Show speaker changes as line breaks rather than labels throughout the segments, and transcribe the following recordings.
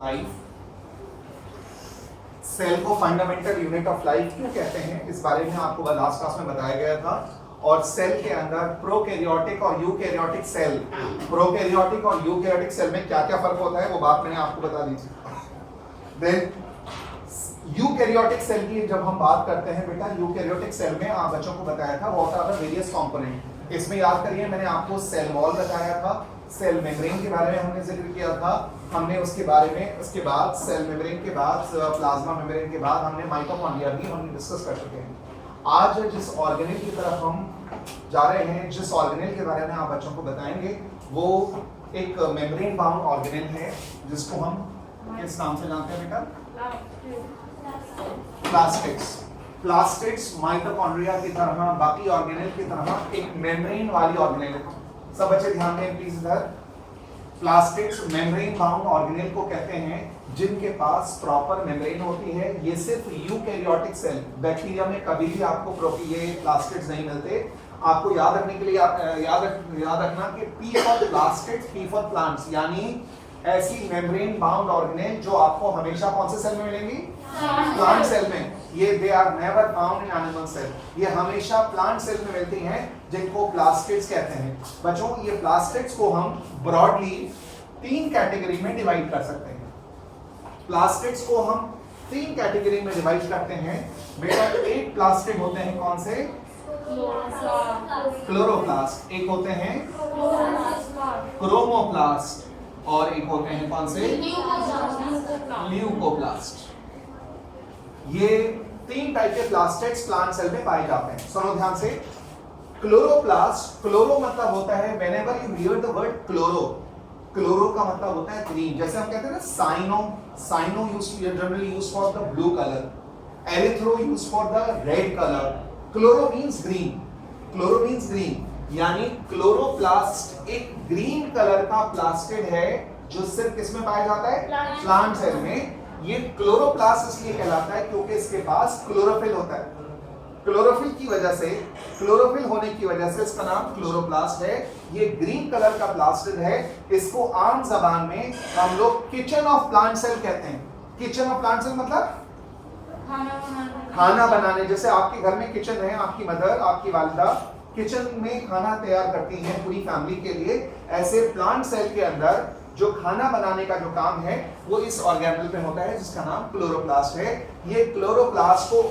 Life, cell को fundamental unit of life क्यों कहते हैं, इस बारे में आपको लास्ट क्लास में बताया गया था। और सेल के अंदर प्रोकैरियोटिक और यूकैरियोटिक सेल, प्रोकैरियोटिक और यूकैरियोटिक सेल में क्या क्या फर्क होता है वो बात मैंने आपको बता दी थी। देन यूकैरियोटिक सेल की जब हम बात करते हैं बेटा, यूकैरियोटिक सेल में आप बच्चों को बताया था what are the various component. इसमें याद करिए मैंने आपको सेल वॉल बताया था, सेल मेम्ब्रेन के बारे में हमने जिक्र किया था, हमने उसके बारे में, उसके बाद सेल मेम्ब्रेन के बाद प्लाज्मा मेम्ब्रेन के बाद हमने माइटोकॉन्ड्रिया भी हमने डिस्कस कर चुके हैं। आज जिस ऑर्गेनेल की तरफ हम जा रहे हैं, जिस ऑर्गेनेल के बारे में आप बच्चों को बताएंगे वो एक मेम्ब्रेन बाउंड ऑर्गेनेल है जिसको हम किस नाम से जानते हैं बेटा? प्लास्टिड्स। प्लास्टिड्स माइटोकॉन्ड्रिया की तरह, बाकी ऑर्गेनेल की तरह एक मेम्ब्रेन वाली ऑर्गेनेल है। सब बच्चे ध्यान दें प्लीज इधर। प्लास्टिड्स मेम्ब्रेन बाउंड ऑर्गेनेल को कहते हैं जिनके पास प्रॉपर मेम्ब्रेन होती है। ये सिर्फ यूकैरियोटिक सेल, बैक्टीरिया में कभी भी आपको ये प्लास्टिड्स नहीं मिलते। आपको याद रखने के लिए याद रखना कि P for plastids, P for plants, यानी ऐसी मेम्ब्रेन बाउंड ऑर्गेनेल जो आपको हमेशा कौन से सेल में मिलेंगी? प्लांट सेल में। ये they are never found in animal cell, ये हमेशा प्लांट सेल में मिलती हैं जिनको प्लास्टिड्स कहते हैं। बच्चों ये प्लास्टिड्स को हम ब्रॉडली 3 कैटेगरी में डिवाइड कर सकते हैं। प्लास्टिड्स को हम 3 कैटेगरी में डिवाइड करते हैं बेटा। एक प्लास्टिड होते हैं कौन से? क्लोरोप्लास्ट। एक होते हैं क्रोमोप्लास्ट और एक होते हैं कौन से? ल्यूकोप्लास्ट। ये 3 टाइप के प्लास्टिड्स प्लांट सेल में पाए जाते हैं। सुनो ध्यान से। क्लोरोप्लास्ट, क्लोरो मतलब होता है whenever you here the word chloro, chloro का मतलब होता है ग्रीन। जैसे हम कहते हैं ना cyano, cyano generally used for the blue colour, erythro used for the red colour, chloro means green, chloro means green. यानी क्लोरोप्लास्ट एक ग्रीन कलर का प्लास्टिड है जो सिर्फ किसमें पाया जाता है? प्लांट सेल में। ये क्लोरोप्लास्ट इसलिए कहलाता है क्योंकि इसके पास क्लोरोफिल होता है। क्लोरोफिल की वजह से, क्लोरोफिल होने की वजह से इसका नाम क्लोरोप्लास्ट है। ये ग्रीन कलर का प्लास्टिड है। इसको आम जबान में हम लोग किचन ऑफ प्लांट सेल कहते हैं। किचन ऑफ प्लांट सेल मतलब खाना बनाने। जैसे आपके घर में किचन है, आपकी मदर, आपकी वालिदा किचन में खाना तैयार करती हैं पूरी फैमिली के लिए, ऐसे प्लांट सेल के अंदर जो खाना बनाने का जो काम है वो इस ऑर्गेनेल पे होता है जिसका नाम क्लोरोप्लास्ट है। ये क्लोरोप्लास्ट को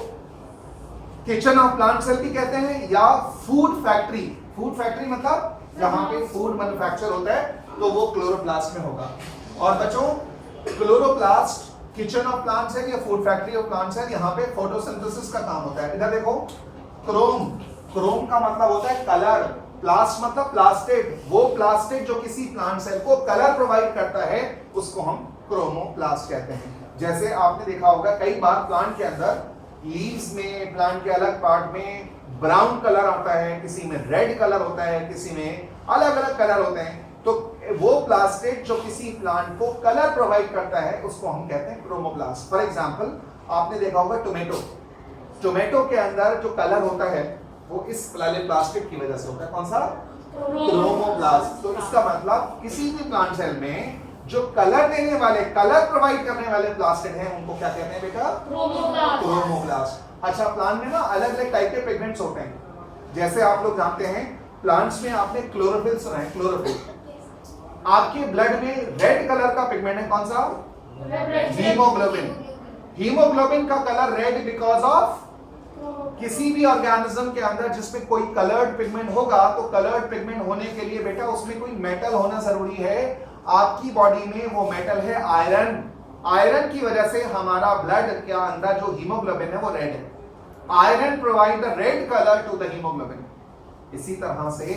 किचन ऑफ प्लांट सेल भी कहते हैं या फूड फैक्ट्री। फूड फैक्ट्री मतलब जहां पे फूड मैन्युफैक्चर होता है तो वो क्लोरोप्लास्ट में होगा। और बच्चों chloroplast kitchen of plant cell या food factory of plant cell, यहाँ पे फोटोसिंथेसिस का काम होता है। इधर देखो, क्रोम, क्रोम का मतलब होता है कलर, प्लास्ट मतलब प्लास्टिड। वो प्लास्टिड जो किसी प्लांट सेल को कलर प्रोवाइड करता है उसको हम क्रोमोप्लास्ट कहते हैं। जैसे आपने देखा होगा कई बार प्लांट के अंदर लीव्स में, प्लांट के अलग पार्ट में ब्राउन कलर आता है, किसी में रेड कलर होता है, किसी में अलग अलग कलर होते हैं। तो वो प्लास्टिड जो किसी प्लांट को कलर प्रोवाइड करता है उसको हम कहते हैं क्रोमोप्लास्ट। फॉर एग्जांपल आपने देखा होगा टोमेटो, टोमेटो के अंदर जो कलर होता है वो इस प्लास्टिड की वजह से होता है। कौन सा? क्रोमोप्लास्ट। तो इसका मतलब किसी भी प्लांट सेल में जो कलर देने वाले, कलर प्रोवाइड करने वाले प्लास्टिड हैं उनको क्या कहते हैं बेटा? क्रोमोप्लास्ट। अच्छा, प्लांट में ना अलग अलग टाइप के पिगमेंट्स होते हैं। जैसे आप लोग जानते हैं प्लांट्स में आपने क्लोरोफिल सुना है, क्लोरोफिल। आपके ब्लड में रेड कलर का पिगमेंट है कौन सा? हीमोग्लोबिन। हीमोग्लोबिन का कलर रेड बिकॉज ऑफ किसी भी ऑर्गेनिज्म के अंदर जिसमें कोई कलर्ड पिगमेंट होगा तो कलर्ड पिगमेंट होने के लिए बेटा उसमें कोई मेटल होना जरूरी है। आपकी बॉडी में वो मेटल है आयरन। आयरन की वजह से हमारा ब्लड के अंदर जो हीमोग्लोबिन है वो रेड है। Iron provide the red colour to the haemoglobin. इसी तरह से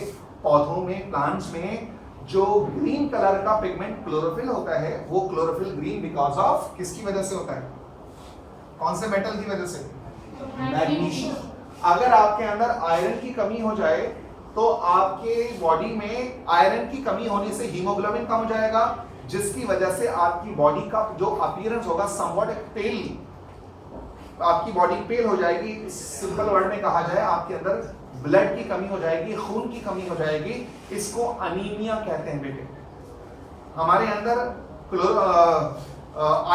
पौधों में, प्लांट्स में जो ग्रीन कलर का पिगमेंट क्लोरोफिल होता है वो क्लोरोफिल ग्रीन बिकॉज ऑफ किसकी वजह से होता है? कौन से मेटल की वजह से? मैग्नीशियम। अगर आपके अंदर आयरन की कमी हो जाए तो आपके बॉडी में आयरन की कमी होने से हीमोग्लोबिन कम हो जाएगा, जिसकी वजह से आपकी बॉडी का जो अपीयरेंस होगा समवॉट पेल, आपकी बॉडी पेल हो जाएगी। सिंपल वर्ड में कहा जाए आपके अंदर ब्लड की कमी हो जाएगी, खून की कमी हो जाएगी। इसको अनीमिया कहते हैं बेटे। हमारे अंदर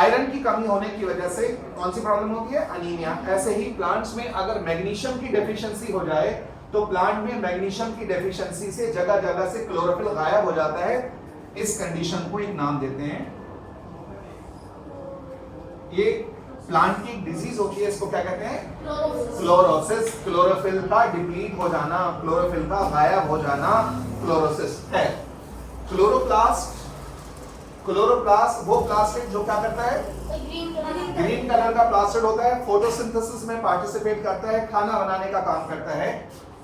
आयरन की कमी होने की वजह से कौन सी प्रॉब्लम होती है? अनीमिया। ऐसे ही प्लांट्स में अगर मैग्नीशियम की डेफिशिएंसी हो जाए तो प्लांट में मैग्नीशियम की डेफिशिएंसी से जगह जगह से क्लोरोफिल गायब हो जाता है। इस कंडीशन को एक नाम देते हैं, ये प्लांट की डिजीज होती है, इसको क्या कहते हैं? क्लोरोसिस। क्लोरोफिल का डिप्लीट हो जाना, क्लोरोफिल का गायब हो जाना क्लोरोसिस है। क्लोरोप्लास्ट, क्लोरोप्लास्ट वो प्लास्टिड जो क्या करता है? ग्रीन कलर का प्लास्टिड होता है, फोटोसिंथेसिस में पार्टिसिपेट करता है, खाना बनाने का काम करता है।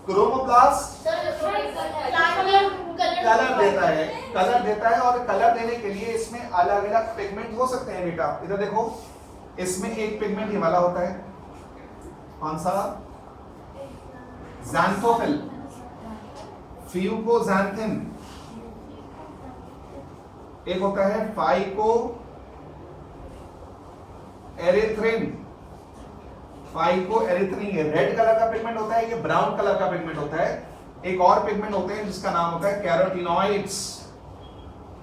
क्रोमोप्लास्ट कलर देता है, कलर देता है, और कलर देने के लिए इसमें अलग अलग पिगमेंट हो सकते हैं बेटा। इधर देखो, इसमें एक पिगमेंट ये वाला होता है, कौन सा? ज़ैंथोफिल, फ्यूकोज़ैंथिन। एक होता है फाइको एरिथ्रिन, फाइको एरिथ्रिन, ये रेड कलर का पिगमेंट होता है, ये ब्राउन कलर का पिगमेंट होता है। एक और पिगमेंट होते हैं जिसका नाम होता है कैरोटीनॉइड्स।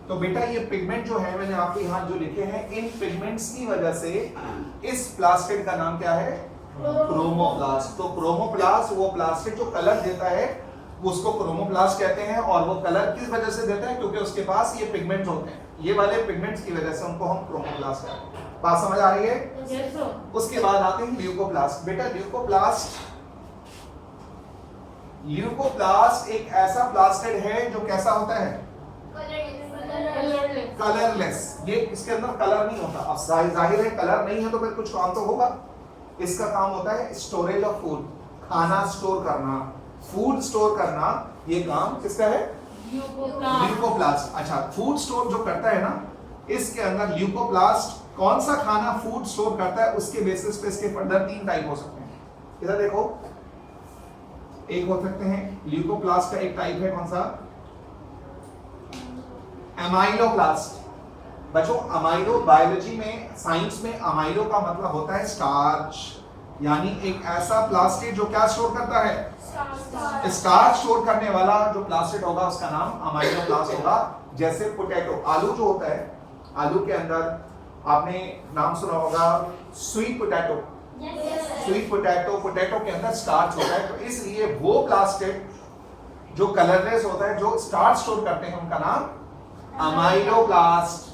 तो बेटा ये पिगमेंट जो है, मैंने आपके यहाँ जो लिखे हैं, इन पिगमेंट्स की वजह से इस प्लास्टिड का नाम क्या है? क्रोमोप्लास्ट। तो क्रोमोप्लास्ट वो प्लास्टिड जो कलर देता है उसको क्रोमोप्लास्ट कहते हैं, और वो कलर किस वजह से देता है? क्योंकि उसके पास ये पिगमेंट्स होते हैं, ये वाले पिगमेंट्स की वजह से उनको हम क्रोमोप्लास्ट कहते हैं। बात समझ आ रही है? yes, उसके बाद आते हैं ल्यूकोप्लास्ट। बेटा ल्यूकोप्लास्ट, ल्यूकोप्लास्ट एक ऐसा प्लास्टिड है जो कैसा होता है? कलरलेस। ये इसके अंदर कलर नहीं होता। अब जाहिर है कलर नहीं है तो फिर कुछ काम तो होगा। इसका काम होता है स्टोरेज ऑफ फूड, खाना स्टोर करना, फूड स्टोर करना। ये काम किसका है? ल्यूकोप्लास्ट। अच्छा, फूड स्टोर जो करता है ना, इसके अंदर ल्यूकोप्लास्ट कौन सा खाना फूड स्टोर करता है उसके बेसिस पे इसके फर्दर 3 टाइप हो सकते हैं। इधर देखो, एक हो सकते हैं ल्यूकोप्लास्ट का एक टाइप है, कौन सा? अमाइलोप्लास्ट। बच्चों अमाइलो, बायोलॉजी में, साइंस में अमाइलो का मतलब होता है स्टार्च, यानी एक ऐसा प्लास्टिड जो क्या स्टोर करता है? स्टार्च स्टोर करने वाला जो प्लास्टिड होगा उसका नाम अमाइलोप्लास्ट होगा। जैसे पोटैटो, आलू जो होता है, आलू के अंदर आपने नाम सुना होगा sweet potato. Sweet potato, potato के अंदर स्टार्च होता है, तो इसलिए वो प्लास्टिड जो कलरलेस होता है, जो स्टार्च स्टोर करते हैं, उनका नाम अमाइलोप्लास्ट।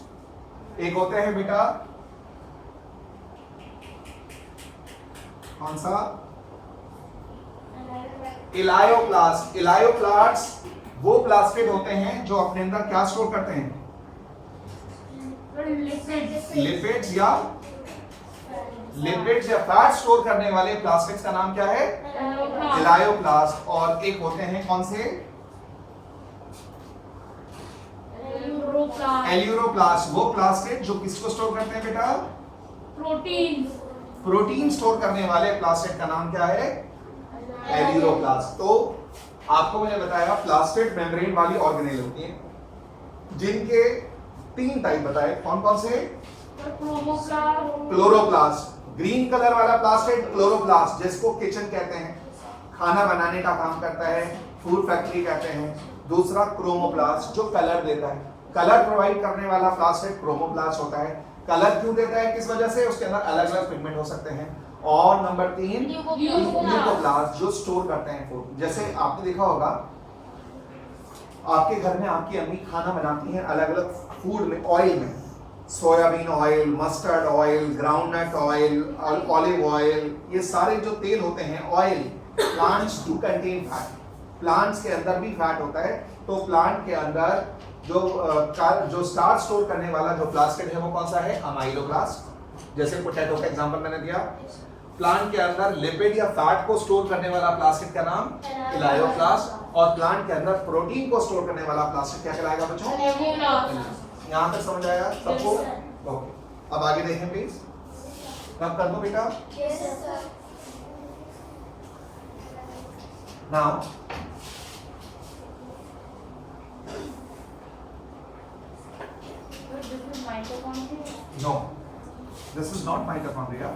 एक होते हैं बेटा कौन सा? इलायोप्लास्ट। इलायोप्लास्ट वो प्लास्टिड होते हैं जो अपने अंदर क्या स्टोर करते हैं? लिपिड्स या फैट स्टोर करने वाले प्लास्टिक्स का नाम क्या है? इलायोप्लास्ट। और एक होते हैं कौन से? एल्यूरोप्लास्ट। वो प्लास्टिड जो किसको स्टोर करते हैं बेटा? प्रोटीन। प्रोटीन स्टोर करने वाले प्लास्टिड का नाम क्या है? एल्यूरोप्लास्ट। तो आपको मैंने बताया प्लास्टिड मेम्ब्रेन वाली ऑर्गेनेल होती है, जिनके 3 टाइप बताए। कौन कौन से? क्लोरोप्लास्ट, ग्रीन कलर वाला प्लास्टिड क्लोरोप्लास्ट, जिसको किचन कहते हैं, खाना बनाने का काम करता है, फूड फैक्ट्री कहते हैं। दूसरा क्रोमोप्लास्ट जो कलर देता है, कलर प्रोवाइड करने वाला प्लास्टिड क्रोमोप्लास्ट होता है। कलर क्यों देता है, किस वजह से? उसके अंदर अलग अलग पिगमेंट हो सकते हैं। और नंबर 3 ल्यूकोप्लास्ट जो स्टोर करते हैं फूड। जैसे आपने देखा होगा आपके घर में आपकी अम्मी खाना बनाती हैं अलग अलग फूड में, ऑयल में, soybean oil, mustard oil, groundnut oil, olive oil, ये सारे जो तेल होते हैं oil, plants do contain fat, plants के अंदर भी फैट होता है। तो प्लांट के अंदर जो स्टार्च स्टोर करने वाला जो प्लास्टिड है वो कौन सा है? अमाइलोप्लास्ट। जैसे पोटैटो का एग्जांपल मैंने दिया। प्लांट के अंदर लिपिड या फैट को स्टोर करने वाला प्लास्टिड का नाम इलायोप्लास्ट, और प्लांट के अंदर प्रोटीन को स्टोर करने वाला प्लास्टिड क्या कहलाएगा बच्चों? यहाँ तक समझ आया सबको? ओके, अब आगे देखें प्लीज। कब कर दो बेटा? Now no, this is not mitochondria.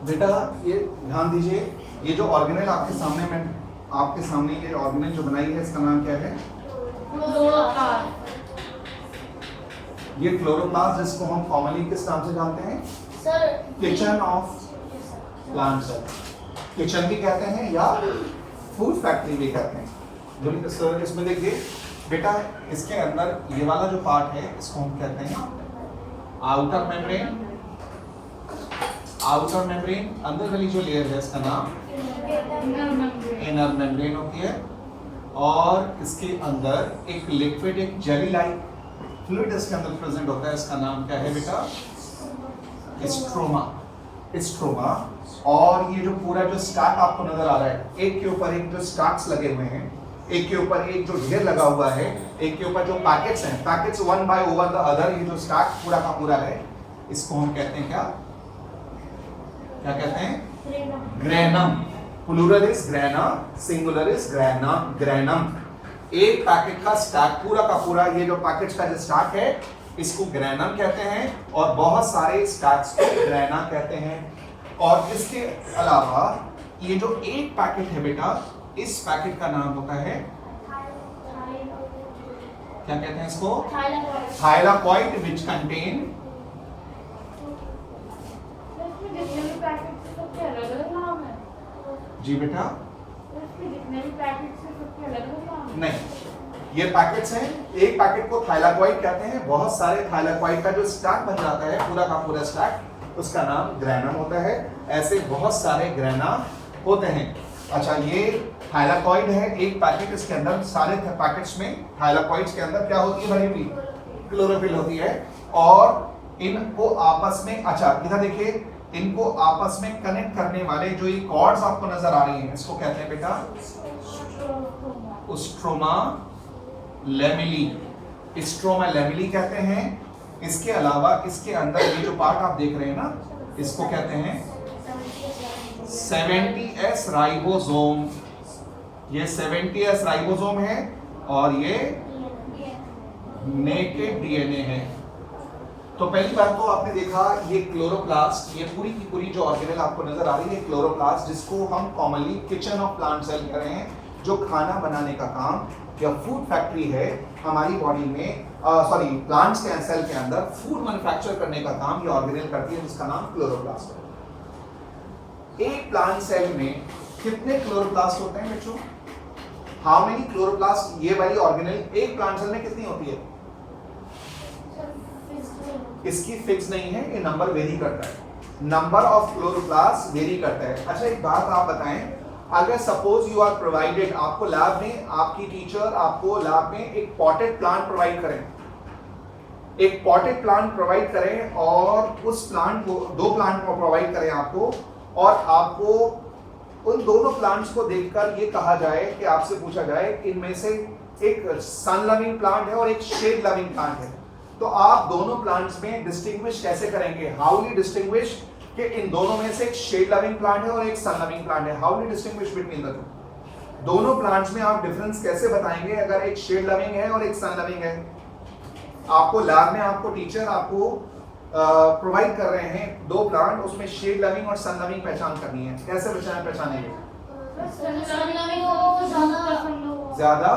बेटा ये ध्यान दीजिए, ये जो ऑर्गेनेल आपके सामने ये ऑर्गेनेल जो बनाई है इसका नाम क्या है? ये क्लोरोप्लास्ट, जिसको हम कॉमनली किस नाम से जानते हैं?
Sir
kitchen of plant cell, kitchen भी कहते हैं या फूड फैक्ट्री भी कहते हैं। बोलिए सर, इसमें देखिए बेटा, इसके अंदर ये वाला जो पार्ट है इसको हम कहते हैं आउटर मेम्ब्रेन। आउटर मेम्ब्रेन, अंदर वाली जो लेयर है इसका नाम इनर मेम्ब्रेन होती है। और इसके अंदर एक लिक्विड, एक जेली लाइक फ्लूइड इसके अंदर प्रेजेंट होता है, इसका नाम क्या है बेटा? स्ट्रोमा। स्ट्रोमा। और ये जो पूरा जो स्टैक आपको नजर आ रहा है, एक के ऊपर एक जो स्टैक्स लगे हुए हैं, एक के ऊपर एक जो ढेर लगा हुआ है, एक के ऊपर जो पैकेट्स हैं, packets one by over the other, ये जो स्टैक पूरा का पूरा है, इसको हम कहते हैं क्या? क्या कहते हैं? Granum. Plural is grana, singular is granum. एक पैकेट का स्टैक पूरा का पूरा, ये जो पैकेट्स का जो स्टैक है इसको ग्रेनम कहते हैं, और बहुत सारे स्टैक्स को ग्रेना कहते हैं। और इसके अलावा ये जो एक पैकेट है बेटा, इस पैकेट का नाम होता है, क्या कहते हैं इसको? थाइलाकॉइड, विच कंटेन, जी बेटा नहीं, ये पैकेट्स हैं, एक पैकेट को थाइलाकॉइड कहते हैं, बहुत सारे थाइलाकॉइड का जो स्टैक बन जाता है पूरा का पूरा स्टैक, उसका नाम ग्रेनम होता है। ऐसे बहुत सारे ग्रेना होते हैं। अच्छा, ये थाइलाकॉइड है, एक पैकेट, इसके अंदर सारे पैकेट्स में थाइलाकॉइड्स के अंदर क्या होती है भरी हुई? क्लोरोफिल होती है। और इनको आपस में, अच्छा इधर देखिए, इनको आपस में कनेक्ट करने वाले जो ये कॉर्ड्स आपको नजर आ रही हैं, इसको कहते हैं बेटा स्ट्रोमा लेमिली। स्ट्रोमा लेमिली कहते हैं। इसके अलावा इसके अंदर ये जो पार्ट आप देख रहे हैं ना, इसको कहते हैं 70S राइबोसोम। ये 70S राइबोसोम है और ये नेकेड डीएनए है। तो पहली बात तो आपने देखा, ये क्लोरोप्लास्ट, ये पूरी की पूरी जो ऑर्गेनेल आपको नजर आ रही है क्लोरोप्लास्ट, जिसको हम commonly kitchen of plant cell कह रहे हैं, जो खाना बनाने का काम या फूड फैक्ट्री है हमारी बॉडी में, प्लांट्स के सेल के अंदर फूड मैन्युफैक्चर करने का काम ये ऑर्गेनेल करती है, जिसका नाम क्लोरोप्लास्ट है। एक प्लांट सेल में कितने क्लोरोप्लास्ट होते हैं बच्चों? How many chloroplast? ये वाली ऑर्गेनेल एक प्लांट सेल में कितनी होती है? इसकी फिक्स नहीं है, ये नंबर वेरी करता है। नंबर ऑफ क्लोरोप्लास्ट वेरी करता है। अच्छा, एक बात आप बताएं, अगर सपोज यू आर प्रोवाइडेड, आपको लैब में आपकी टीचर आपको लैब में एक पॉटेड प्लांट प्रोवाइड करें, एक पॉटेड प्लांट प्रोवाइड करें, और उस प्लांट को, दो प्लांट को प्रोवाइड करें आपको, और आपको उन दोनों प्लांट्स को देखकर ये कहा जाए कि आपसे पूछा जाए इनमें से एक सन लविंग प्लांट है और एक शेड लविंग प्लांट है, तो आप दोनों प्लांट्स में डिस्टिंग्विश कैसे करेंगे? हाउ यू डिस्टिंग्विश कि इन दोनों में से एक शेड लविंग प्लांट है और एक सन लविंग प्लांट है? How you distinguish between the two? दोनों प्लांट्स में आप डिफरेंस कैसे बताएंगे अगर एक शेड लविंग है और एक सन लविंग है? आपको लैब में आपको टीचर आपको प्रोवाइड कर रहे हैं दो प्लांट, उसमें शेड लविंग और सन लविंग पहचान करनी है, कैसे पहचानेंगे? ज्यादा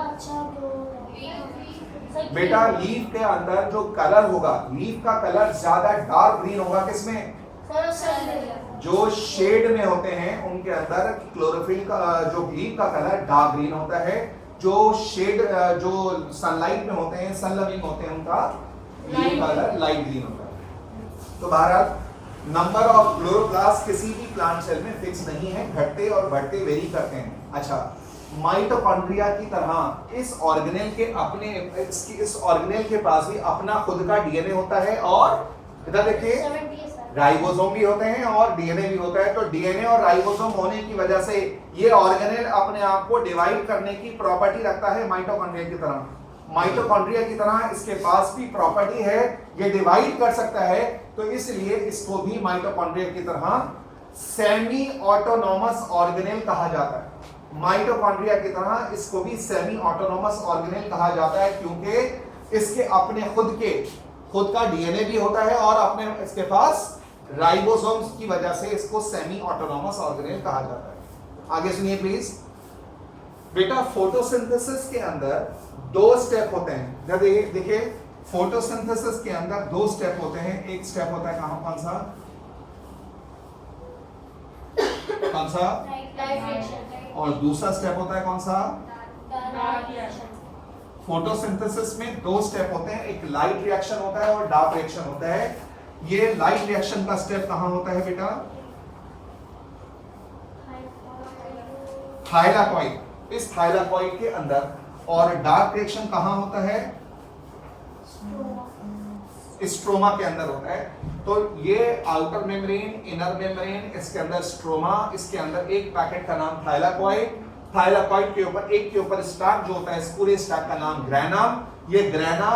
अच्छा
बेटा, लीफ के अंदर जो कलर होगा, लीफ का कलर ज्यादा डार्क ग्रीन होगा किसमें? जो शेड में होते हैं उनके अंदर क्लोरोफिल का जो लीफ का कलर डार्क ग्रीन होता है, जो शेड जो सनलाइट में होते हैं, सन लविंग होते हैं, उनका लीफ कलर लाइट ग्रीन होता है। तो बहरहाल नंबर ऑफ क्लोरोप्लास्ट किसी भी प्लांट सेल में फिक्स नहीं है, घटते और बढ़ते वेरी करते हैं। अच्छा, माइटोकॉन्ड्रिया की तरह इस ऑर्गेनेल के अपने इस ऑर्गेनेल के पास भी अपना खुद का डीएनए होता है, और इधर देखिए राइबोसोम भी होते हैं और डीएनए भी होता है। तो डीएनए और राइबोसोम होने की वजह से ये ऑर्गेनेल अपने आप को डिवाइड करने की प्रॉपर्टी रखता है माइटोकॉन्ड्रिया की तरह। माइटोकॉन्ड्रिया की तरह इसके पास भी प्रॉपर्टी है, ये डिवाइड कर सकता है, तो इसलिए इसको भी माइटोकॉन्ड्रिया की तरह सेमी ऑटोनॉमस ऑर्गेनेल कहा जाता है। माइटोकॉन्ड्रिया की तरह इसको भी सेमी ऑटोनॉमस ऑर्गेनेल कहा जाता है, क्योंकि इसके अपने खुद का डीएनए भी होता है और अपने इसके पास राइबोसोम्स की वजह से इसको सेमी ऑटोनॉमस ऑर्गेनेल कहा जाता है। आगे सुनिए प्लीज। बेटा फोटोसिंथेसिस के अंदर दो स्टेप होते हैं। देखिए फोटोसिंथेसिस के अंदर दो स्टेप होते हैं। एक स्टेप होता है कौन सा और दूसरा स्टेप होता है कौन सा? फोटोसिंथेसिस में दो स्टेप होते हैं, एक लाइट रिएक्शन होता है और डार्क रिएक्शन होता है। ये लाइट रिएक्शन का स्टेप कहां होता है बेटा? थाइलाकॉइड, इस थाइलाकॉइड के अंदर। और डार्क रिएक्शन कहां होता है? स्ट्रोमा के अंदर होता है। तो ये आउटर मेम्ब्रेन, इनर मेम्ब्रेन, इसके अंदर स्ट्रोमा, इसके अंदर एक पैकेट का नाम थाइलाकॉइड। थाइलाकॉइड के ऊपर एक के ऊपर स्टैक जो होता है, इस पूरे स्टैक का नाम ग्रैना। ये ग्रैना,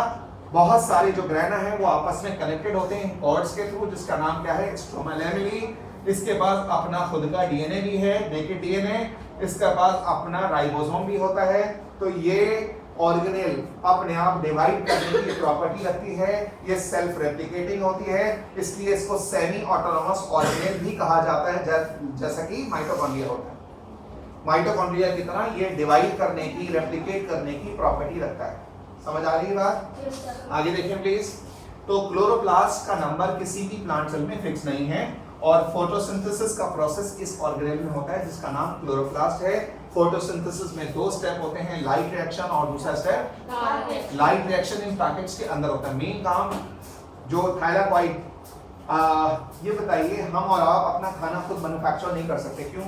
बहुत सारे जो ग्रैना है वो आपस में कनेक्टेड होते हैं कॉर्ड्स के थ्रू, जिसका नाम क्या है? Stroma lamellae. इसके पास अपना खुद का डीएनए भी है, नेकेड डीएनए। इसके पास अपना राइबोसोम भी होता है। तो ये ऑर्गेनेल अपने आप डिवाइड करने की प्रॉपर्टी रखती है। ये सेल्फ रेप्लिकेटिंग होती है, इसलिए इसको सेमी ऑटोनॉमस ऑर्गेनेल भी कहा जाता है, जैसा कि माइटोकॉन्ड्रिया होता है। माइटोकॉन्ड्रिया की तरह ये डिवाइड करने की, रेप्लिकेट करने की प्रॉपर्टी रखता है। समझ आ रही है बात? आगे देखें प्लीज। तो क्लोरोप्लास्ट का नंबर किसी भी प्लांट सेल में फिक्स नहीं है और फोटोसिंथेसिस का प्रोसेस इस ऑर्गेनेल में होता है जिसका नाम क्लोरोप्लास्ट है। फोटोसिंथेसिस में दो स्टेप होते हैं, लाइट रिएक्शन और दूसरा step light reaction in packets के अंदर होता है। मेन काम जो थाइलाकॉइड, ये बताइए, हम और आप अपना खाना खुद मैन्युफैक्चर नहीं कर सकते, क्यों?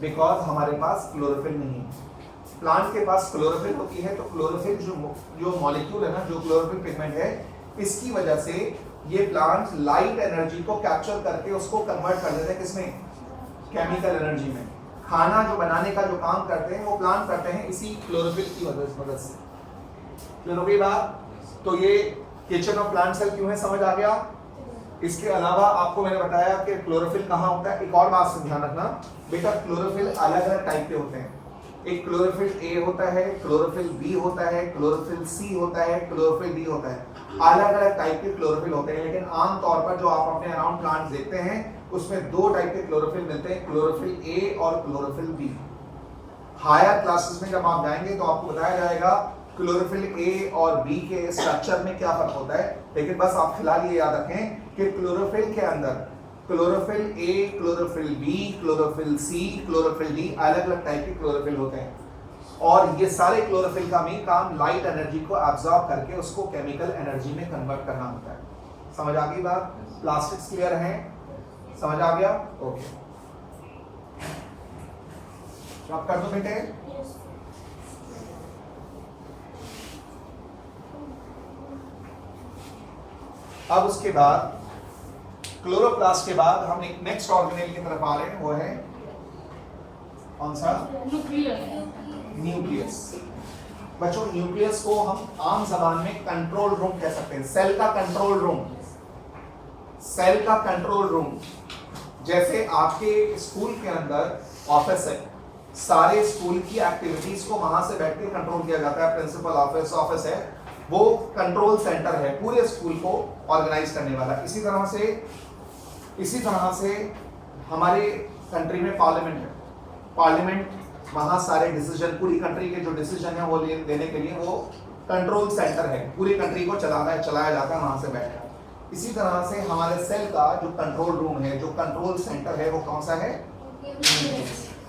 बिकॉज हमारे पास क्लोरोफिल नहीं है। प्लांट के पास क्लोरोफिल होती है, तो क्लोरोफिल जो मॉलिक्यूल है ना, जो क्लोरोफिल पिगमेंट है, इसकी वजह से ये प्लांट लाइट एनर्जी को कैप्चर करके उसको कन्वर्ट कर देते हैं किसमें? केमिकल एनर्जी में। खाना जो बनाने का जो काम करते हैं वो प्लांट करते हैं इसी क्लोरोफिल की मदद से। क्लोरोफिल बात, तो ये किचन ऑफ प्लांट सेल क्यों है, समझ आ गया? इसके अलावा आपको मैंने बताया कि क्लोरोफिल कहाँ होता है। एक और बात से ध्यान रखना बेटा, क्लोरोफिल अलग अलग टाइप के होते हैं। एक क्लोरोफिल ए होता है, क्लोरोफिल बी होता है, क्लोरोफिल सी होता है, क्लोरोफिल डी होता है। अलग अलग टाइप के क्लोरोफिल होते हैं, लेकिन आमतौर पर जो आप अपने अराउंड प्लांट देखते हैं उसमें दो टाइप के क्लोरोफिल मिलते हैं, क्लोरोफिल ए और क्लोरोफिल बी। हायर क्लासेस में जब आप जाएंगे तो आपको बताया जाएगा क्लोरोफिल ए और बी के स्ट्रक्चर में क्या फर्क होता है। लेकिन बस आप फिलहाल ये याद रखें कि क्लोरोफिल के अंदर chlorophyll A, chlorophyll B, chlorophyll C, chlorophyll D, अलग अलग टाइप के क्लोरोफिल होते हैं। और ये सारे क्लोरोफिल का मेन काम लाइट एनर्जी को एब्जॉर्ब करके उसको केमिकल एनर्जी में कन्वर्ट करना होता है। समझ आ गई बात? प्लास्टिक्स क्लियर है? समझ आ गया? ओके, आप कर दो बेटे। अब उसके बाद क्लोरोप्लास्ट के बाद हम एक नेक्स्ट ऑर्गेनेल की तरफ आ रहे हैं, वो है कौन सा? न्यूक्लियस। बच्चों, न्यूक्लियस को हम आम जबान में कंट्रोल रूम कह सकते हैं। सेल का कंट्रोल रूम, सेल का कंट्रोल रूम। जैसे आपके स्कूल के अंदर ऑफिस है, सारे स्कूल की एक्टिविटीज को वहां से बैठ के कंट्रोल किया जाता है। प्रिंसिपल ऑफिस है, वो कंट्रोल सेंटर है पूरे स्कूल को ऑर्गेनाइज करने वाला। इसी तरह से हमारे कंट्री में पार्लियामेंट है। पार्लियामेंट वहाँ सारे डिसीजन, पूरी कंट्री के जो डिसीजन है वो लेने के लिए वो कंट्रोल सेंटर है, पूरी कंट्री को चलाया जाता है वहाँ से बैठकर। इसी तरह से हमारे सेल का जो कंट्रोल रूम है, जो कंट्रोल सेंटर है, वो कौन सा है?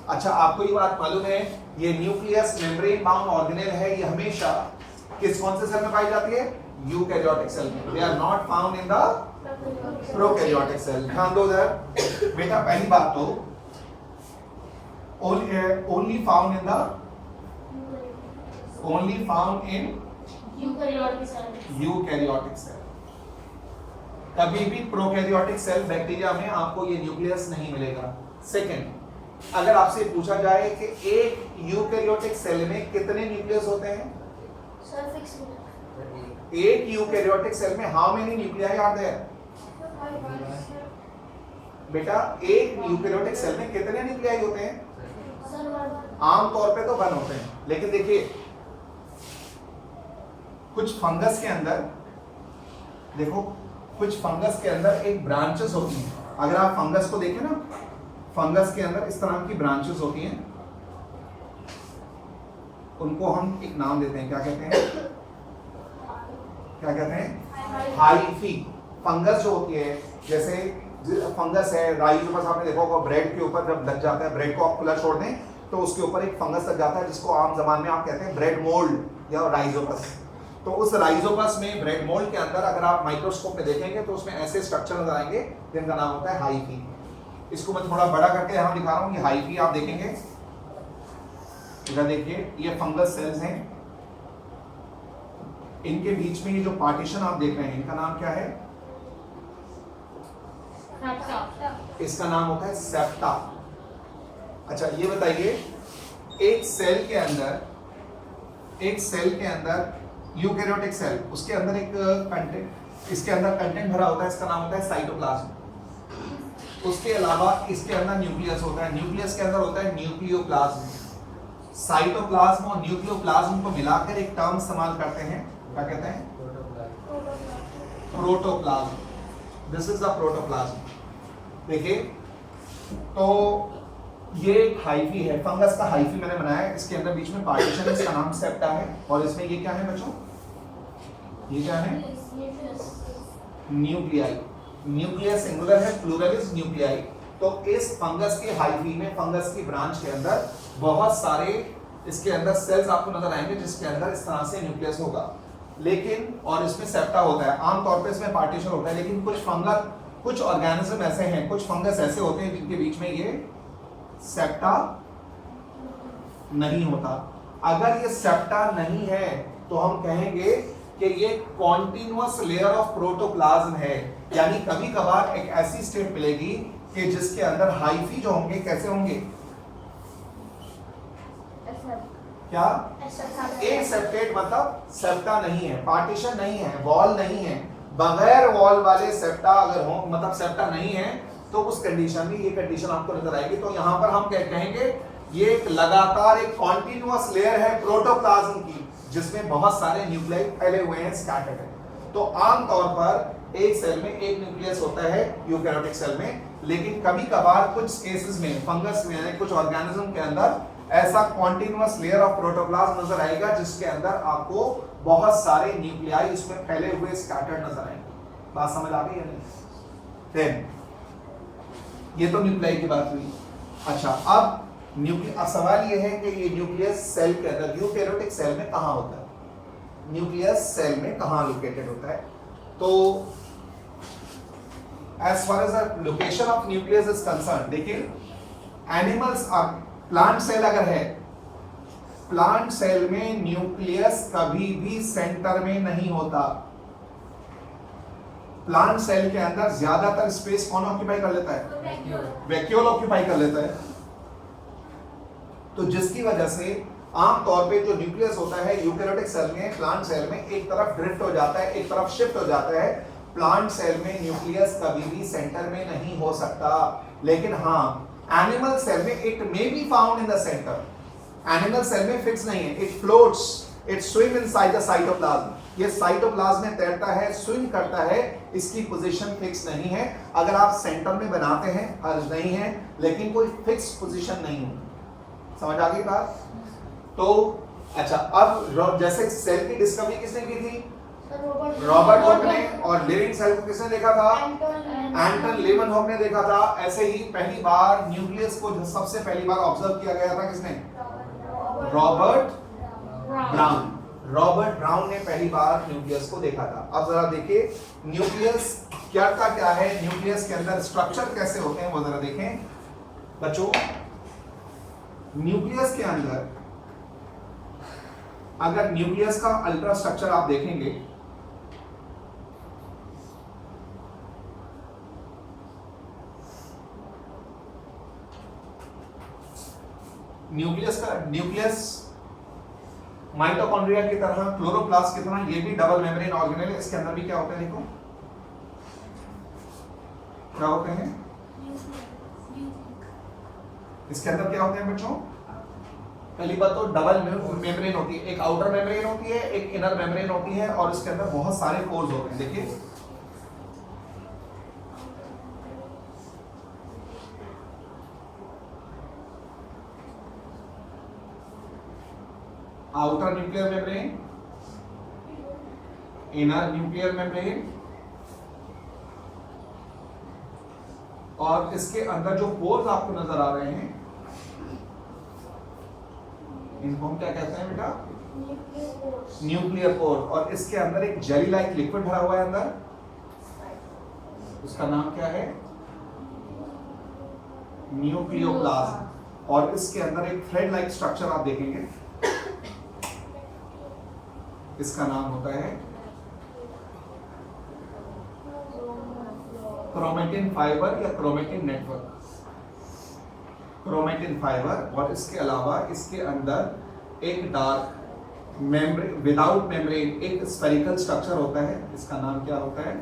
अच्छा, आपको ये बात मालूम है, ये न्यूक्लियस मेम्ब्रेन बाउंड ऑर्गेनेल है, ये हमेशा कौन से सेल में पाई जाती है? यूकैरियोटिक सेल में। They are not found in the prokaryotic cell. ध्यान दो इधर बेटा। पहली बात तो only found in eukaryotic cell. कभी भी प्रोकैरियोटिक सेल बैक्टीरिया में आपको ये न्यूक्लियस नहीं मिलेगा। सेकंड, अगर आपसे पूछा जाए कि एक यूकैरियोटिक सेल में कितने न्यूक्लियस होते हैं? एक यूकैरियोटिक सेल में how many nuclei are there? बेटा, एक यूकैरियोटिक सेल में कितने न्यूक्लियाई होते हैं? आमतौर पे तो 1 होते हैं, लेकिन देखिए कुछ फंगस के अंदर देखो कुछ फंगस के अंदर एक ब्रांचेस होती हैं। अगर आप फंगस को देखें ना, फंगस के अंदर इस तरह की ब्रांचेस होती हैं, उनको हम एक नाम देते हैं, क्या कहते हैं, क्या कहते हैं, हाइफी। फंगस जो होती है, जैसे फंगस है राइजोपस, आपने देखा होगा ब्रेड के ऊपर जब लग जाता है, ब्रेड को आप खुला छोड़ दें तो उसके ऊपर एक फंगस लग जाता है जिसको आम जबान में आप कहते हैं ब्रेड मोल्ड या राइजोपस। तो उस राइजोपस में, ब्रेड मोल्ड के अंदर अगर आप माइक्रोस्कोप में देखेंगे तो उसमें ऐसे स्ट्रक्चर नजर आएंगे जिनका नाम होता है हाइफी। इसको मैं थोड़ा बड़ा करके यहां दिखा रहा हूं, ये हाइफी आप देखेंगे, इधर देखिए, ये फंगस सेल्स हैं, इनके बीच में ये जो पार्टीशन आप देख रहे हैं इनका नाम क्या है, इसका नाम होता है सेप्टा। अच्छा ये बताइए, एक सेल के अंदर यूकैरियोटिक सेल, उसके अंदर एक कंटेंट, इसके अंदर कंटेंट भरा होता है, इसका नाम होता है साइटोप्लाज्म। उसके अलावा इसके अंदर न्यूक्लियस होता है, न्यूक्लियस के अंदर होता है न्यूक्लियोप्लाज्म। साइटोप्लाज्म और न्यूक्लियोप्लाज्म को मिलाकर एक टर्म इस्तेमाल करते हैं, क्या कहते हैं, protoplasm. This is the protoplasm. देखिए, तो ये एक हाइफी है, फंगस का हाइफी मैंने बनाया है, इसके अंदर बीच में पार्टीशन है, इसका नाम सेप्टा है, और इसमें ये क्या है बच्चों, ये क्या है, न्यूक्लियाई। न्यूक्लियस सिंगुलर है, प्लूरल इज न्यूक्लियाई। तो इस फंगस के हाइफी में, फंगस की ब्रांच के अंदर बहुत सारे इसके अंदर सेल्स आपको नजर आएंगे जिसके अंदर इस तरह से न्यूक्लियस होगा, लेकिन और इसमें सेप्टा होता है। आमतौर पे इसमें पार्टीशन होता है, लेकिन कुछ ऑर्गेनिज्म ऐसे हैं, कुछ फंगस ऐसे होते हैं जिनके बीच में ये सेप्टा नहीं होता। अगर ये सेप्टा नहीं है तो हम कहेंगे कि ये कॉन्टिन्यूअस लेयर ऑफ प्रोटोप्लाज्म है, यानी कभी कभार एक ऐसी स्टेट मिलेगी कि जिसके अंदर हाइफी जो होंगे कैसे होंगे, क्या एसेप्टेड, मतलब सेप्टा नहीं है, पार्टीशन नहीं है, वॉल नहीं है, बगैर वॉल वाले सेप्टा अगर हो, मतलब सेप्टा नहीं है, तो उस कंडीशन में ये कंडीशन आपको नजर आएगी। तो यहां पर हम कहेंगे ये एक लगातार एक कॉन्टिन्यूअस लेयर है प्रोटोप्लाज्म की, जिसमें बहुत सारे न्यूक्लियाई फैले हुए हैं, स्कैटर्ड है। तो आमतौर पर एक सेल में एक न्यूक्लियस होता है यूकैरियोटिक सेल में, लेकिन कभी कभार कुछ केसेस में, फंगस में, कुछ ऑर्गेनिज्म के अंदर ऐसा कॉन्टिन्यूअस लेयर ऑफ प्रोटोप्लाज्म नजर आएगा जिसके अंदर आपको बहुत सारे न्यूक्लियाई इसमें फैले हुए स्कैटर्ड नजर आएंगे। बात समझ आ गई या नहीं? फिर ये तो न्यूक्लियाई की बात हुई। अच्छा, अब सवाल ये है कि ये न्यूक्लियस सेल के अंदर, यूकैरियोटिक सेल में कहां होता है, न्यूक्लियस सेल में कहां लोकेटेड होता है? तो as far as the location of nucleus is concerned, देखिए एनिमल्स, प्लांट सेल अगर है, प्लांट सेल में न्यूक्लियस कभी भी सेंटर में नहीं होता। प्लांट सेल के अंदर ज्यादातर स्पेस कौन ऑक्यूपाई कर लेता है? वैक्यूल ऑक्यूपाई कर लेता है। तो जिसकी वजह से आमतौर पे जो न्यूक्लियस होता है यूकैरियोटिक सेल में, प्लांट सेल में एक तरफ ड्रिफ्ट हो जाता है, एक तरफ शिफ्ट हो जाता है। प्लांट सेल में न्यूक्लियस कभी भी सेंटर में नहीं हो सकता, लेकिन हाँ एनिमल सेल में it may be found in the centre. Animal cell में फिक्स नहीं है, it floats, it swim inside the cytoplasm. ये साइटोप्लाज्म में तैरता है, स्विम करता है, इसकी पोजीशन फिक्स नहीं है। अगर आप सेंटर में बनाते हैं हर्ज नहीं है, लेकिन कोई फिक्स पोजीशन नहीं है। समझ आ गई बात? तो अच्छा, अब जैसे सेल की डिस्कवरी किसने की थी? रॉबर्ट हुक ने। और लिविंग सेल को किसने देखा था? एंटन लेवनहॉक ने देखा था। ऐसे ही पहली बार न्यूक्लियस को सबसे पहली बार ऑब्जर्व किया गया था किसने? Robert brown. रॉबर्ट ब्राउन ने पहली बार न्यूक्लियस को देखा था। अब जरा देखिए न्यूक्लियस क्या है, न्यूक्लियस के अंदर स्ट्रक्चर कैसे होते हैं वो जरा देखें बच्चों। न्यूक्लियस के अंदर अगर न्यूक्लियस का अल्ट्रा स्ट्रक्चर आप देखेंगे, न्यूक्लियस माइटोकॉन्ड्रिया की तरह, क्लोरोप्लास्ट की तरह ये भी डबल मेम्ब्रेन ऑर्गेनेल है। इसके अंदर भी क्या होता है, देखो क्या होते हैं इसके अंदर, क्या होते हैं बच्चों? पहली बात तो डबल मेम्ब्रेन होती है, एक आउटर मेम्ब्रेन होती है, एक इनर मेम्ब्रेन होती है, और इसके अंदर बहुत सारे पोर्स होते हैं। देखिए outer nuclear membrane, inner nuclear membrane, और इसके अंदर जो पोर्स आपको नजर आ रहे हैं इनको हम क्या कहते हैं बेटा? Nuclear pore. और इसके अंदर एक जेली लाइक लिक्विड भरा हुआ है अंदर, उसका नाम क्या है? न्यूक्लियोप्लाज्म। और इसके अंदर एक थ्रेड लाइक स्ट्रक्चर आप देखेंगे, इसका नाम होता है क्रोमेटिन फाइबर या क्रोमेटिन नेटवर्क। Chromatin fibre. और इसके अलावा इसके अंदर एक डार्क मेम्ब्रेन, विदाउट मेम्ब्रेन, एक स्फेरिकल स्ट्रक्चर होता है, इसका नाम क्या होता है?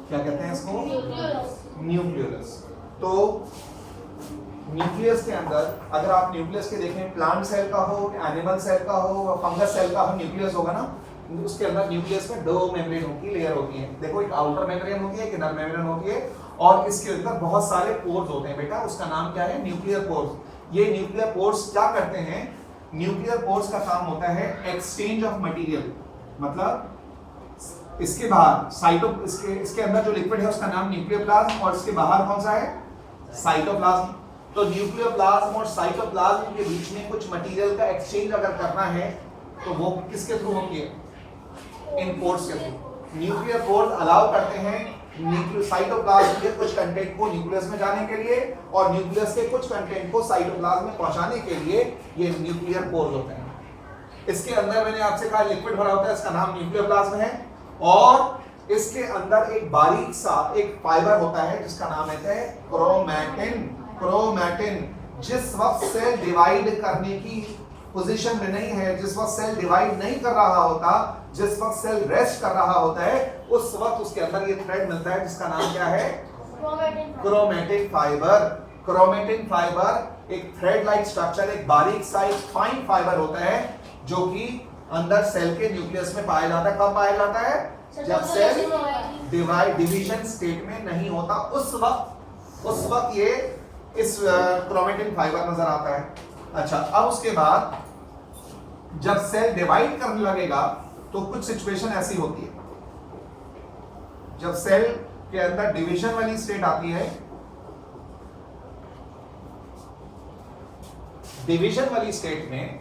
क्या कहते हैं इसको? न्यूक्लियस। तो न्यूक्लियस के अंदर अगर आप न्यूक्लियस के देखें, प्लांट सेल का हो, एनिमल सेल का हो, फंगस सेल का हो, न्यूक्लियस होगा ना, उसके अंदर न्यूक्लियस में दो मेम्ब्रेन होती है, लेयर होती है। देखो, एक आउटर मेम्ब्रेन होती है, एक इनर मेम्ब्रेन होती है, और इसके अंदर बहुत सारे पोर्स होते हैं बेटा, उसका नाम क्या है? Nuclear pores. ये न्यूक्लियर पोर्स क्या करते हैं? न्यूक्लियर पोर्स का काम होता है एक्सचेंज ऑफ मटेरियल। मतलब इसके बाहर इसके अंदर जो लिक्विड है उसका नाम न्यूक्लियोप्लाज्म, और इसके बाहर कौन सा है? साइटोप्लाज्म। तो न्यूक्लियोप्लाज्म और साइटोप्लाज्म के बीच में कुछ मटेरियल का एक्सचेंज अगर करना है तो वो किसके थ्रू होती है? इन पोर्स के थ्रू। न्यूक्लियर पोर्स अलाउ करते हैं साइटोप्लाज्म के कुछ कंटेंट को न्यूक्लियस में जाने के लिए, और न्यूक्लियस के कुछ कंटेंट को साइटोप्लाज्म में पहुंचाने के लिए ये न्यूक्लियर पोर्स होते हैं। इसके अंदर मैंने आपसे कहा लिक्विड भरा होता है, इसका नाम न्यूक्लियोप्लाज्म है, और इसके अंदर एक बारीक सा एक फाइबर होता है जिसका नाम है क्रोमैटिन। क्रोमैटिन। जिस वक्त सेल डिवाइड करने की पोजीशन में नहीं है, जिस वक्त सेल डिवाइड नहीं कर रहा होता, जिस वक्त सेल रेस्ट कर रहा होता है, उस वक्त उसके अंदर ये थ्रेड मिलता है जिसका नाम क्या है? Chromatin fibre. क्रोमैटिन फाइबर एक थ्रेड लाइक स्ट्रक्चर, एक बारीक सा एक फाइन फाइबर होता है जो कि अंदर सेल के न्यूक्लियस में पाया जाता है। कब पाया जाता है? जब सेल डिवीजन स्टेट में नहीं होता, उस वक्त ये इस क्रोमैटिन फाइबर नजर आता है। अच्छा, अब उसके बाद जब सेल डिवाइड करने लगेगा तो कुछ सिचुएशन ऐसी होती है, जब सेल के अंदर डिवीजन वाली स्टेट आती है, डिवीजन वाली स्टेट में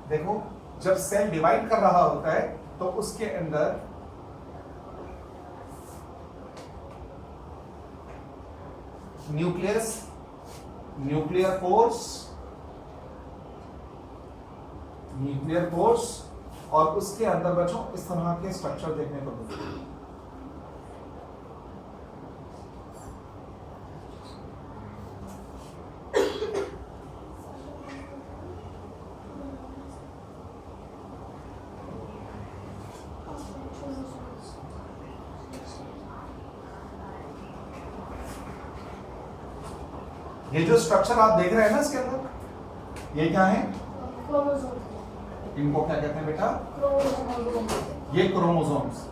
देखो, जब सेल डिवाइड कर रहा होता है तो उसके अंदर न्यूक्लियस, न्यूक्लियर पोर्स, और उसके अंदर बच्चों इस तरह के स्ट्रक्चर देखने को मिलते हैं। ये जो स्ट्रक्चर आप देख रहे हैं ना इसके अंदर, ये क्या है? इनको क्या कहते हैं बेटा? ये क्रोमोसोम्स।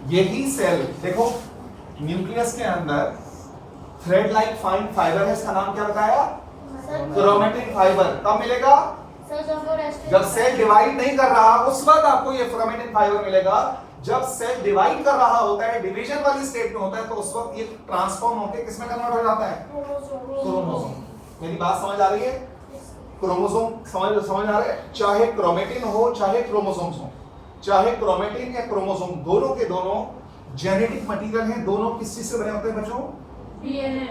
यही सेल देखो, न्यूक्लियस के अंदर थ्रेड लाइक फाइन फाइबर है, इसका नाम क्या बताया? Chromatin fibre. कब मिलेगा? जब सेल डिवाइड नहीं कर रहा, उस वक्त आपको ये क्रोमैटिन फाइबर मिलेगा। जब सेल डिवाइड कर रहा होता है, डिवीजन वाली स्टेट में होता है, तो उस वक्त ये ट्रांसफॉर्म होकर किसमें कन्वर्ट हो जाता है? क्रोमोसोम। मेरी बात समझ आ रही है? क्रोमोसोम समझ आ रहा है? चाहे क्रोमैटिन हो, चाहे क्रोमोसोम्स हो, चाहे क्रोमैटिन या क्रोमोसोम, दोनों के दोनों जेनेटिक मटेरियल हैं। दोनों किस चीज से बने होते हैं बच्चों? डीएनए।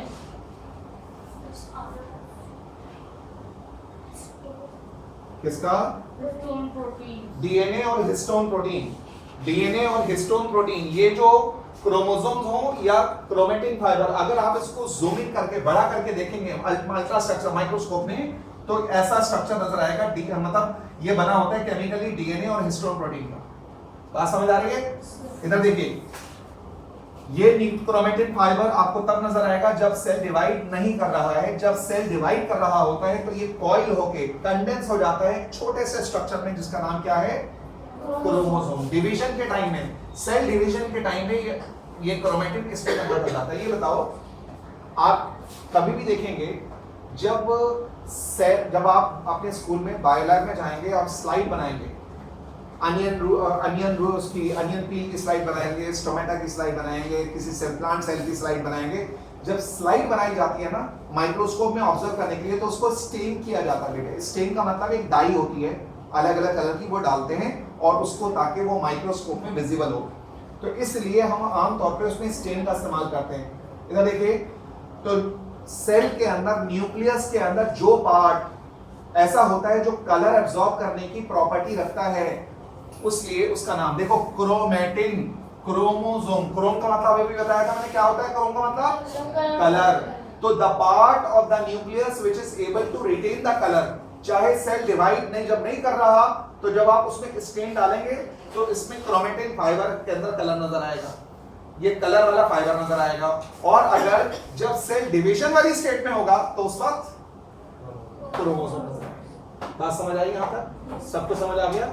किसका? Histone protein. डीएनए और हिस्टोन प्रोटीन। डीएनए और हिस्टोन प्रोटीन, ये जो क्रोमोसोम्स हो या क्रोमैटिन फाइबर, अगर आप इसको जूम इन करके बड़ा करके देखेंगे अल्ट्रा स्ट्रक्चर माइक्रोस्कोप में, तो ऐसा स्ट्रक्चर नजर आएगा। मतलब ये बना होता है केमिकली डीएनए और हिस्टोन प्रोटीन का। बात समझ आ रही है? इधर देखिए, ये क्रोमैटिन फाइबर आपको तब नजर आएगा जब सेल डिवाइड नहीं कर रहा है। जब सेल डिवाइड कर रहा होता है तो ये कॉइल होके कंडेंस हो जाता है छोटे से स्ट्रक्चर में जिसका नाम क्या है? क्रोमोसोम। डिवीजन के टाइम में, सेल डिवीजन के टाइम में ये क्रोमैटिन किस पे कन्वर्ट हो जाता है? ये बताओ, आप कभी भी देखेंगे जब आप अपने स्कूल में बायोलैब में जाएंगे, आप स्लाइड बनाएंगे, अनियन पील की स्लाइड बनाएंगे, टोमेटो की स्लाइड बनाएंगे, किसी सेल प्लांट सेल की स्लाइड बनाएंगे। जब स्लाइड बनाई जाती है ना माइक्रोस्कोप में ऑब्जर्व करने के लिए, तो उसको स्टेन किया जाता है बेटे। स्टेन का मतलब एक डाई होती है अलग अलग कलर की, वो डालते हैं और उसको ताकि वो माइक्रोस्कोप में विजिबल हो। तो इसलिए हम आमतौर पे उसमें स्टेन का इस्तेमाल करते हैं। इधर देखिए, तो सेल के अंदर, न्यूक्लियस के अंदर जो पार्ट ऐसा होता है जो कलर एब्जॉर्ब करने की प्रॉपर्टी रखता है, उसलिए उसका नाम देखो क्रोमैटिन, क्रोमोसोम। क्रोम का मतलब अभी भी बताया था मैंने, क्या होता है क्रोम का मतलब? कलर। तो the part of the nucleus which is able to retain the colour, चाहे सेल डिवाइड जब नहीं कर रहा, तो जब आप उसमें स्टेन डालेंगे तो इसमें क्रोमैटिन फाइबर के अंदर कलर नजर आएगा, ये कलर वाला फाइबर नजर आएगा। और अगर जब सेल डिवीजन वाली स्टेट में होगा तो उस वक्त क्रोमोसोम नजर आएगा। बात समझ आई? यहां तक सबको समझ आ गया?